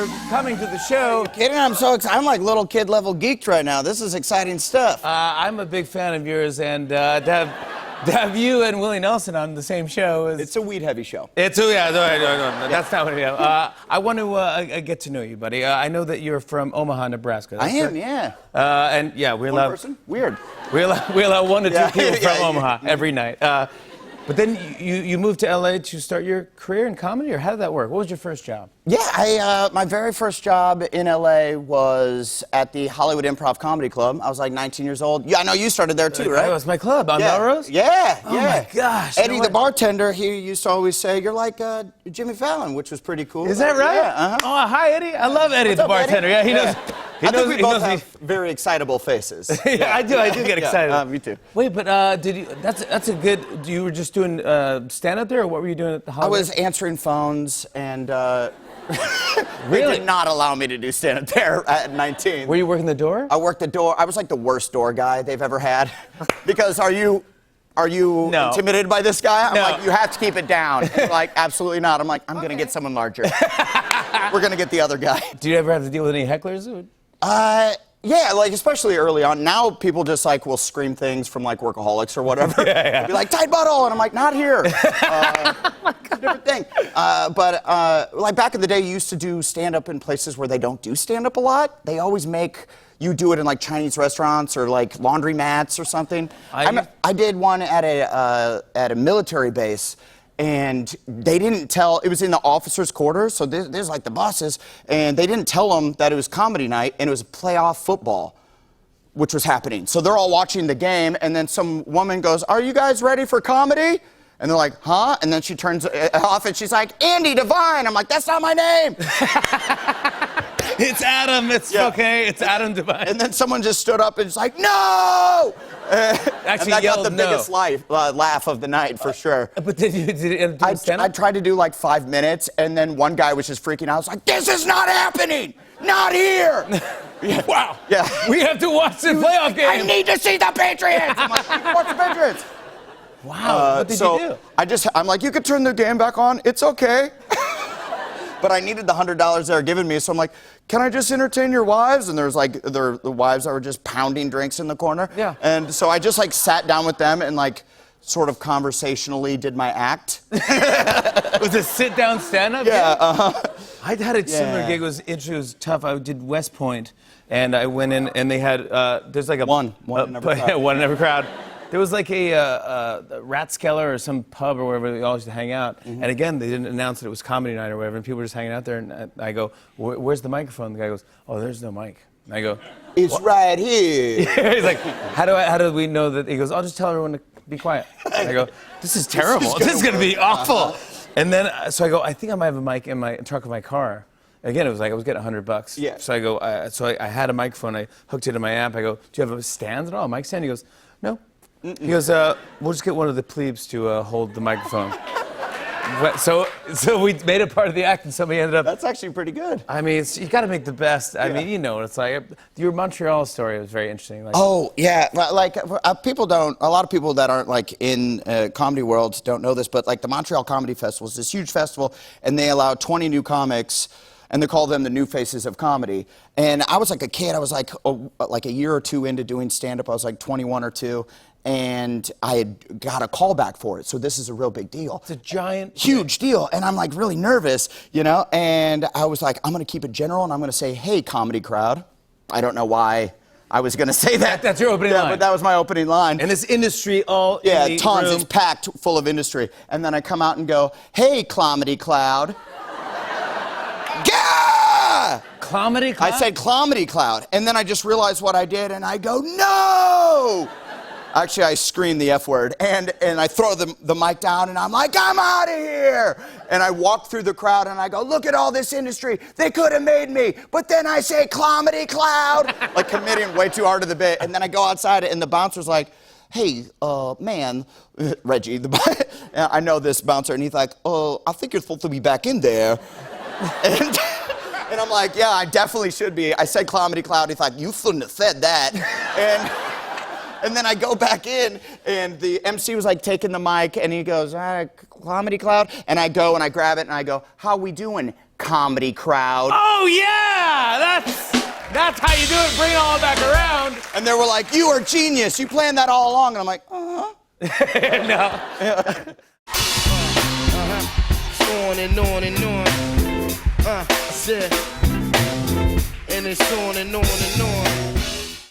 for coming to the show. Kidding? I'm so excited. I'm like little kid level geeked right now. This is exciting stuff. I'm a big fan of yours, and to have you and Willie Nelson on the same show is... It's a weed heavy show. It's yeah, no, that's not what it is. I want to get to know you, buddy. I know that you're from Omaha, Nebraska. I am, yeah. And yeah, we One allow person? Weird. we allow 1 to 2 Yeah, people from yeah, Omaha every night. But then you moved to LA to start your career in comedy, or how did that work? What was your first job? Yeah, my very first job in LA was at the Hollywood Improv Comedy Club. I was like 19 years old. Yeah, I know you started there too, right? That was my club on Yeah. Melrose? Yeah, Oh yeah. my gosh. Eddie, No the way. bartender, he used to always say, "You're like Jimmy Fallon," which was pretty cool. Is that right? Yeah, uh-huh. Oh, hi, Eddie. I love Eddie, What's the up, Eddie? bartender. Yeah, he Yeah. knows. He I knows, think we he both knows have very excitable faces. Yeah, I do get Yeah, excited. me too. Wait, but did you? That's a good. You were just doing stand up there, or what were you doing at the I Hollywood? was answering phones, and Really? they did not allow me to do stand-up there at 19. Were you working the door? I worked the door. I was like the worst door guy they've ever had. Because are you No. intimidated by this guy? I'm No. like, you have to keep it down. And they're like, absolutely not. I'm like, I'm gonna get someone larger. We're gonna get the other guy. Do you ever have to deal with any hecklers? Yeah, like especially early on. Now people just like will scream things from like Workaholics or whatever. Yeah. They'll be like, tight butthole, and I'm like, not here. It's a different thing. But like back in the day, you used to do stand-up in places where they don't do stand-up a lot. They always make you do it in like Chinese restaurants or like laundry mats or something. I did one at a military base. And they didn't tell, it was in the officers' quarters, so there's like the bosses, and they didn't tell them that it was comedy night, and it was playoff football, which was happening. So they're all watching the game, and then some woman goes, "Are you guys ready for comedy?" And they're like, "Huh?" And then she turns it off, and she's like, "Andy Devine." I'm like, "That's not my name." It's Adam. It's okay. It's Adam Devine. And then someone just stood up and was like, "No!" Actually, and that got yelled the no. biggest laugh of the night, for sure. But did you end up doing stand I up? tried to do like 5 minutes, and then one guy was just freaking out. I was like, "This is not happening! Not here!" Wow. Yeah. We have to watch the playoff game. I need to see the Patriots! I'm like, "You can watch the Patriots!" Wow. What did so you do? I'm like, "You could turn the game back on. It's okay." But I needed the $100 they were giving me, so I'm like, "Can I just entertain your wives?" And there's like the wives that were just pounding drinks in the corner. Yeah. And so I just like sat down with them and like sort of conversationally did my act. Was it sit down stand up? Yeah. I had a similar Yeah. gig. It was tough. I did West Point, and I went in, and they had there's like a One in every crowd. One in every crowd. There was like a Rathskeller or some pub or wherever we all used to hang out. Mm-hmm. And again, they didn't announce that it was comedy night or whatever, and people were just hanging out there. And I go, "Where's the microphone?" The guy goes, "Oh, there's no mic." And I go, It's right here. He's like, how do we know that? He goes, "I'll just tell everyone to be quiet." And I go, "This is terrible. This is gonna be awful." And then, so I go, "I think I might have a mic in my trunk of my car." Again, it was like I was getting $100. Yeah. So I go, I had a microphone. I hooked it to my amp. I go, "Do you have a stand at all? A mic stand?" He goes, "No." He goes, "We'll just get one of the plebes to hold the microphone." So we made it part of the act, and somebody ended up. That's actually pretty good. I mean, you got to make the best. I mean, you know what it's like. Your Montreal story was very interesting. Like, Oh, yeah. Like, a lot of people that aren't like in comedy world don't know this, but like the Montreal Comedy Festival is this huge festival, and they allow 20 new comics, and they call them the new faces of comedy. And I was like a kid. I was like a year or two into doing stand-up. I was like 21 or 2. And I had got a call back for it, so this is a real big deal. it's a giant. Huge deal, and I'm like really nervous, you know, and I was like, I'm gonna keep it general, and I'm gonna say, "Hey, comedy crowd." I don't know why I was gonna say that. That's your opening line. But that was my opening line. And this industry all Yeah, in the tons. room. It's packed full of industry. And then I come out and go, "Hey, comedy cloud." Gah! Comedy club? I said comedy cloud, and then I just realized what I did, and I go, "No!" Actually, I scream the F word, and I throw the mic down, and I'm like, "I'm out of here!" And I walk through the crowd, and I go, "Look at all this industry. They could have made me." But then I say, "Comedy cloud," like committing way too hard to the bit. And then I go outside, and the bouncer's like, "Hey, man," Reggie, I know this bouncer, and he's like, "I think you're supposed to be back in there." And I'm like, "Yeah, I definitely should be." I said comedy cloud. He's like, "You shouldn't have said that." And then I go back in, And the MC was like taking the mic, and he goes, Comedy Cloud. And I go and I grab it and I go, how we doing, Comedy Crowd? Oh yeah, that's how you do it. Bring it all back around. And they were like, you are genius. You planned that all along. And I'm like, No. On and on and on. I said, and it's on and on and on.